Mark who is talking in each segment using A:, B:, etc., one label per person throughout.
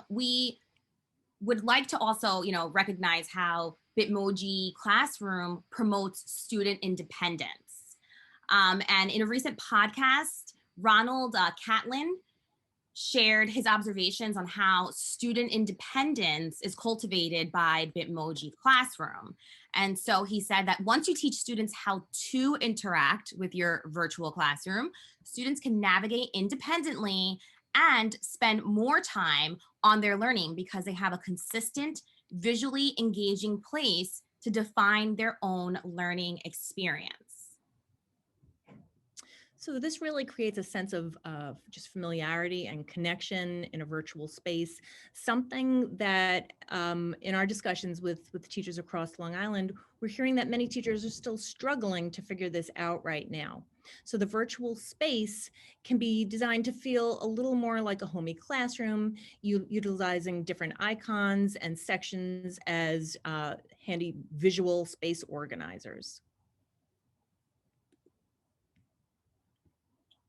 A: We would like to also, recognize how Bitmoji Classroom promotes student independence. And in a recent podcast, Ronald Catlin shared his observations on how student independence is cultivated by Bitmoji Classroom. And so he said that once you teach students how to interact with your virtual classroom, students can navigate independently and spend more time on their learning because they have a consistent, visually engaging place to define their own learning experience.
B: So this really creates a sense of just familiarity and connection in a virtual space, something that in our discussions with teachers across Long Island, we're hearing that many teachers are still struggling to figure this out right now. So the virtual space can be designed to feel a little more like a homey classroom, utilizing different icons and sections as handy visual space organizers.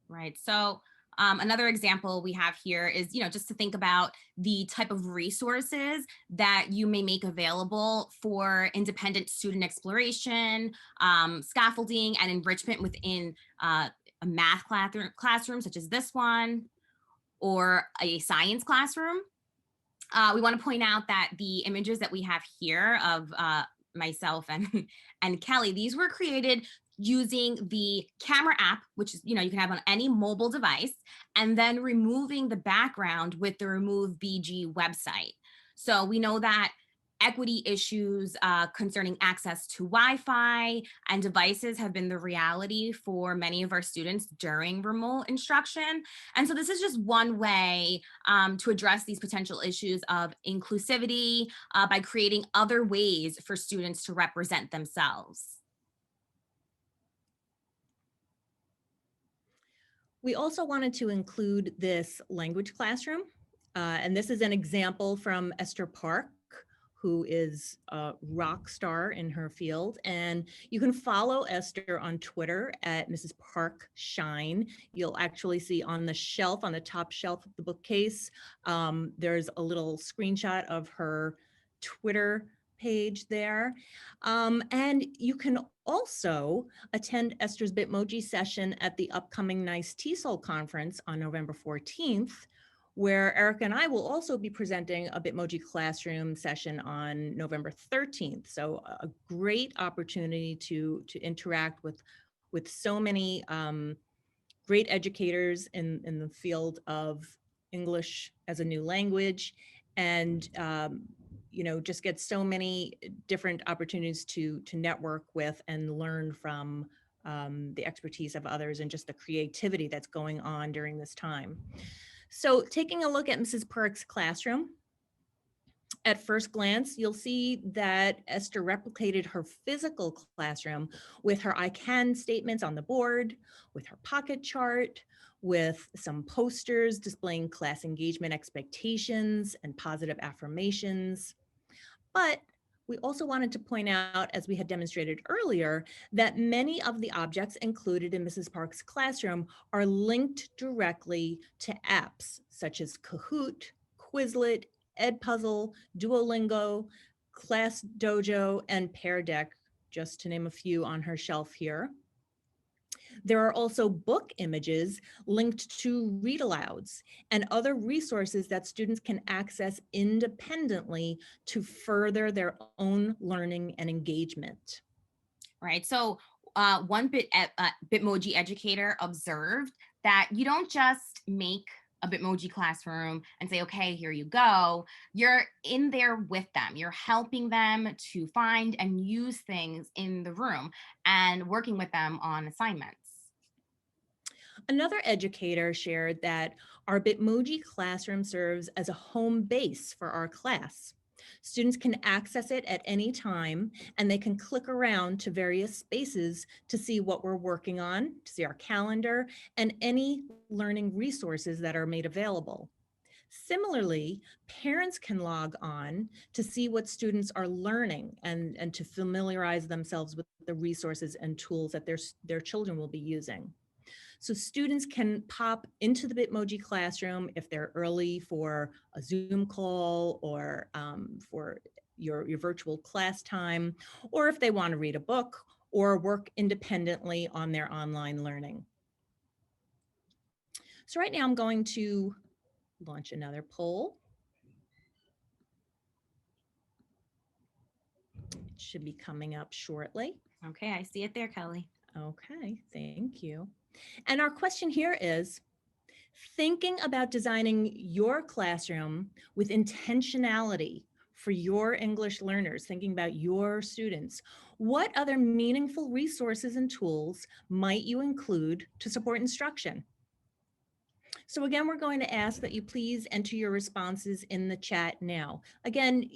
A: Right. So another example we have here is, just to think about the type of resources that you may make available for independent student exploration, scaffolding, and enrichment within a math classroom, such as this one, or a science classroom. We want to point out that the images that we have here of myself and and Kelley, these were created using the camera app, which is, you can have on any mobile device, and then removing the background with the Remove BG website. So we know that equity issues concerning access to Wi-Fi and devices have been the reality for many of our students during remote instruction. And so this is just one way to address these potential issues of inclusivity by creating other ways for students to represent themselves.
B: We also wanted to include this language classroom, and this is an example from Esther Park, who is a rock star in her field. And you can follow Esther on Twitter at Mrs. Park Shine. You'll actually see on the shelf, on the top shelf of the bookcase, there's a little screenshot of her Twitter page there. And you can also attend Esther's Bitmoji session at the upcoming NICE TESOL conference on November 14th, where Erica and I will also be presenting a Bitmoji Classroom session on November 13th. So a great opportunity to interact with so many great educators in the field of English as a new language, and just get so many different opportunities to network with and learn from the expertise of others and just the creativity that's going on during this time. So taking a look at Mrs. Park's classroom, at first glance, you'll see that Esther replicated her physical classroom with her I can statements on the board, with her pocket chart, with some posters displaying class engagement expectations and positive affirmations. But we also wanted to point out, as we had demonstrated earlier, that many of the objects included in Mrs. Park's classroom are linked directly to apps such as Kahoot, Quizlet, Edpuzzle, Duolingo, Class Dojo, and Pear Deck, just to name a few on her shelf here. There are also book images linked to read alouds and other resources that students can access independently to further their own learning and engagement.
A: Right. So one Bitmoji educator observed that you don't just make a Bitmoji classroom and say, okay, here you go. You're in there with them. You're helping them to find and use things in the room and working with them on assignments.
B: Another educator shared that our Bitmoji classroom serves as a home base for our class. Students can access it at any time, and they can click around to various spaces to see what we're working on, to see our calendar, and any learning resources that are made available. Similarly, parents can log on to see what students are learning and to familiarize themselves with the resources and tools that their children will be using. So students can pop into the Bitmoji Classroom if they're early for a Zoom call or for your virtual class time, or if they want to read a book or work independently on their online learning. So right now I'm going to launch another poll. It should be coming up shortly.
A: Okay, I see it there, Kelley.
B: Okay, thank you. And our question here is, thinking about designing your classroom with intentionality for your English learners, thinking about your students, what other meaningful resources and tools might you include to support instruction? So again, we're going to ask that you please enter your responses in the chat now. Again,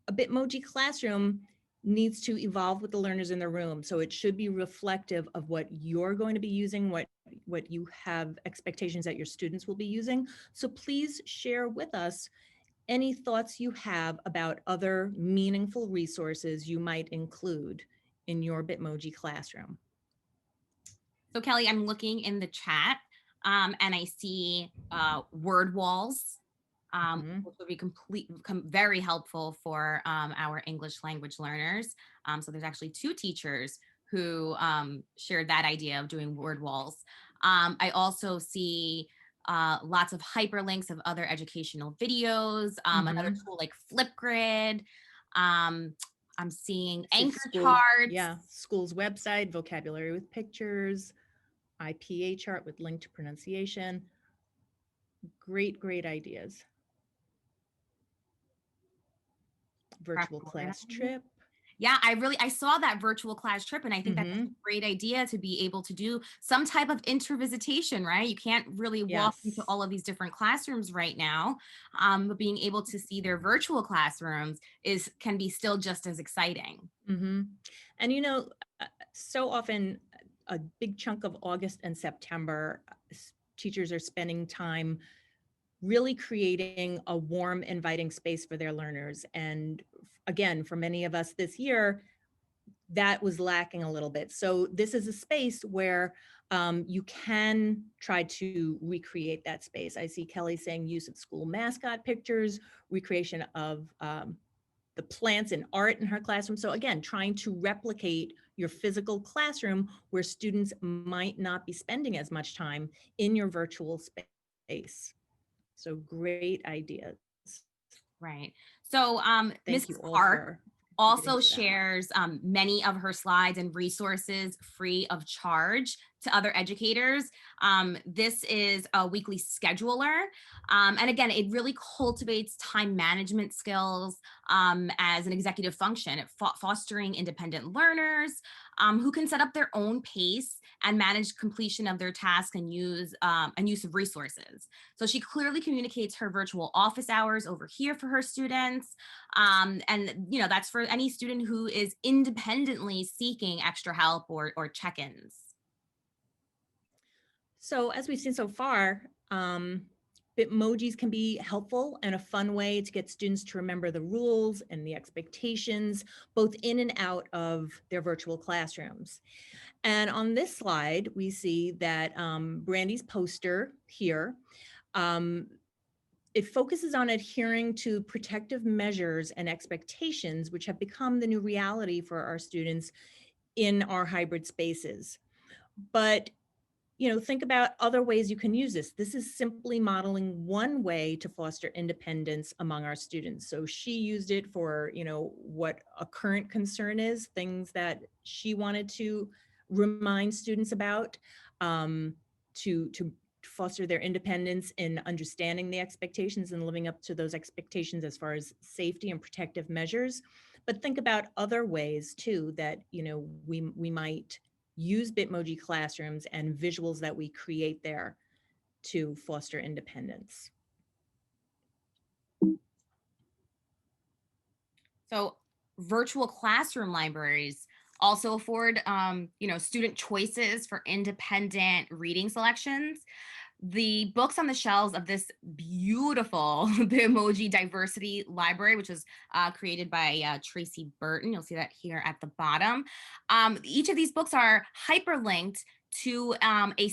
B: a Bitmoji Classroom needs to evolve with the learners in the room. So it should be reflective of what you're going to be using, what you have expectations that your students will be using. So please share with us any thoughts you have about other meaningful resources you might include in your Bitmoji Classroom.
A: So Kelley, I'm looking in the chat and I see word walls, which would be very helpful for our English language learners. So there's actually 2 teachers who shared that idea of doing word walls. I also see lots of hyperlinks of other educational videos, another tool like Flipgrid. I'm seeing anchor charts.
B: Yeah, school's website, vocabulary with pictures, IPA chart with linked pronunciation. Great, great ideas. Virtual class trip.
A: Yeah, I saw that virtual class trip, and I think that's a great idea to be able to do some type of intervisitation, right? You can't really walk into all of these different classrooms right now, but being able to see their virtual classrooms can be still just as exciting.
B: And so often a big chunk of August and September, teachers are spending time really creating a warm, inviting space for their learners. And again, for many of us this year, that was lacking a little bit. So this is a space where you can try to recreate that space. I see Kelley saying use of school mascot pictures, recreation of the plants and art in her classroom. So again, trying to replicate your physical classroom where students might not be spending as much time in your virtual space. So great ideas.
A: Right. So
B: Thank you
A: Mrs.
B: all
A: Park
B: for
A: also
B: contributing to that.
A: shares many of her slides and resources free of charge to other educators. This is a weekly scheduler. And again, it really cultivates time management skills as an executive function, fostering independent learners who can set up their own pace and manage completion of their tasks and use of resources. So she clearly communicates her virtual office hours over here for her students. And that's for any student who is independently seeking extra help or check-ins.
B: So as we've seen so far, Bitmojis can be helpful and a fun way to get students to remember the rules and the expectations, both in and out of their virtual classrooms. And on this slide, we see that Brandy's poster here, it focuses on adhering to protective measures and expectations, which have become the new reality for our students in our hybrid spaces. But think about other ways you can use this. This is simply modeling one way to foster independence among our students. So she used it for, what a current concern is, things that she wanted to remind students about, to foster their independence in understanding the expectations and living up to those expectations as far as safety and protective measures. But think about other ways too that, we might use Bitmoji classrooms and visuals that we create there to foster independence.
A: So virtual classroom libraries also afford student choices for independent reading selections. The books on the shelves of this beautiful Bitmoji Diversity Library, which was created by Tracy Burton. You'll see that here at the bottom. Each of these books are hyperlinked to a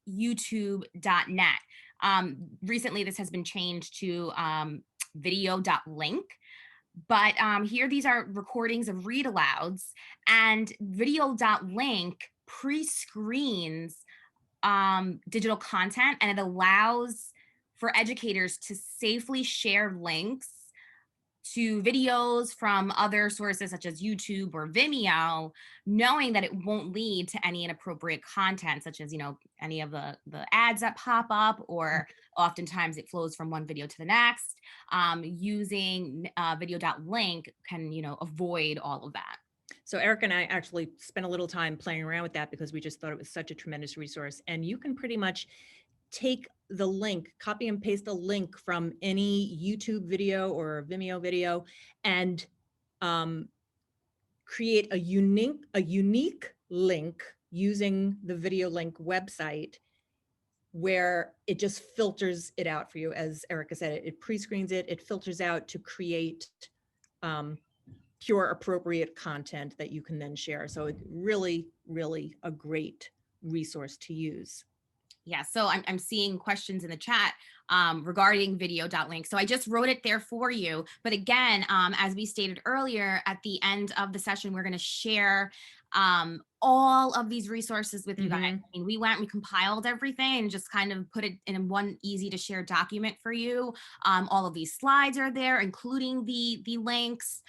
A: safeyoutube.net. Recently, this has been changed to video.link. But here, these are recordings of read alouds, and video.link pre-screens digital content, and it allows for educators to safely share links to videos from other sources such as YouTube or Vimeo, knowing that it won't lead to any inappropriate content, such as, any of the ads that pop up, or oftentimes it flows from one video to the next. Using video.link can, avoid all of that.
B: So Eric and I actually spent a little time playing around with that because we just thought it was such a tremendous resource. And you can pretty much take the link, copy and paste the link from any YouTube video or Vimeo video, and create a unique link using the video link website, where it just filters it out for you. As Erica said, it pre-screens it, it filters out to create pure appropriate content that you can then share. So it really, really a great resource to use.
A: Yeah, so I'm seeing questions in the chat regarding video.link. So I just wrote it there for you. But again, as we stated earlier, at the end of the session, we're going to share all of these resources with you guys. I mean, we compiled everything and just kind of put it in one easy to share document for you. All of these slides are there, including the links.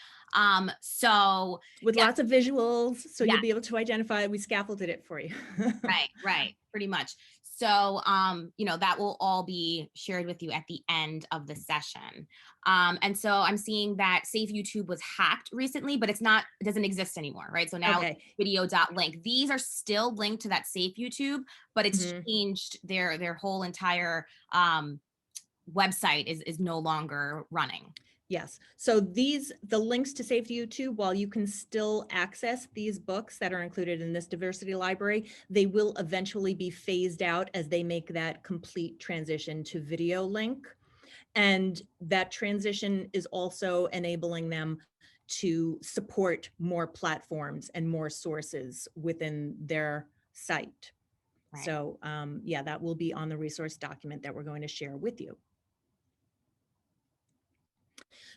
A: So
B: with lots of visuals, so
A: yeah,
B: you'll be able to identify. We scaffolded it for you.
A: right, pretty much. So, that will all be shared with you at the end of the session. And so I'm seeing that Safe YouTube was hacked recently, but it doesn't exist anymore, right? So now video.link. These are still linked to that Safe YouTube, but it's changed their whole entire website is no longer running.
B: Yes. So the links to Safe YouTube, while you can still access these books that are included in this diversity library, they will eventually be phased out as they make that complete transition to video link. And that transition is also enabling them to support more platforms and more sources within their site. Right. So yeah, that will be on the resource document that we're going to share with you.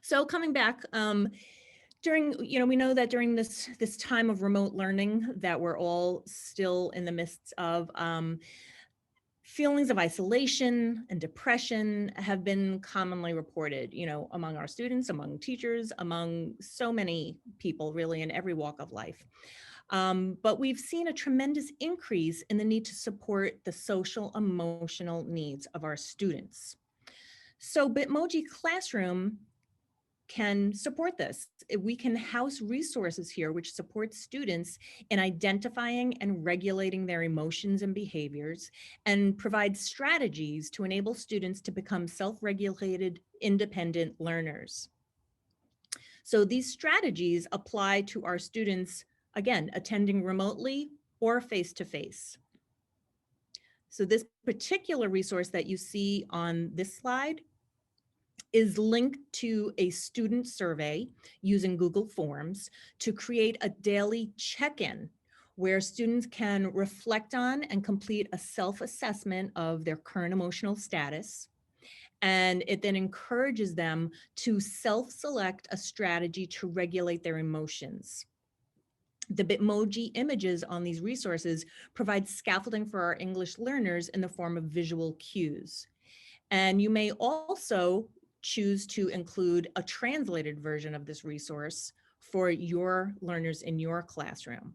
B: So coming back, we know that during this time of remote learning that we're all still in the midst of, feelings of isolation and depression have been commonly reported, among our students, among teachers, among so many people really in every walk of life. But we've seen a tremendous increase in the need to support the social emotional needs of our students. So Bitmoji Classroom can support this. We can house resources here which support students in identifying and regulating their emotions and behaviors, and provide strategies to enable students to become self-regulated, independent learners. So these strategies apply to our students, again, attending remotely or face-to-face. So this particular resource that you see on this slide is linked to a student survey using Google Forms to create a daily check-in where students can reflect on and complete a self-assessment of their current emotional status. And it then encourages them to self-select a strategy to regulate their emotions. The Bitmoji images on these resources provide scaffolding for our English learners in the form of visual cues. And you may also choose to include a translated version of this resource for your learners in your classroom.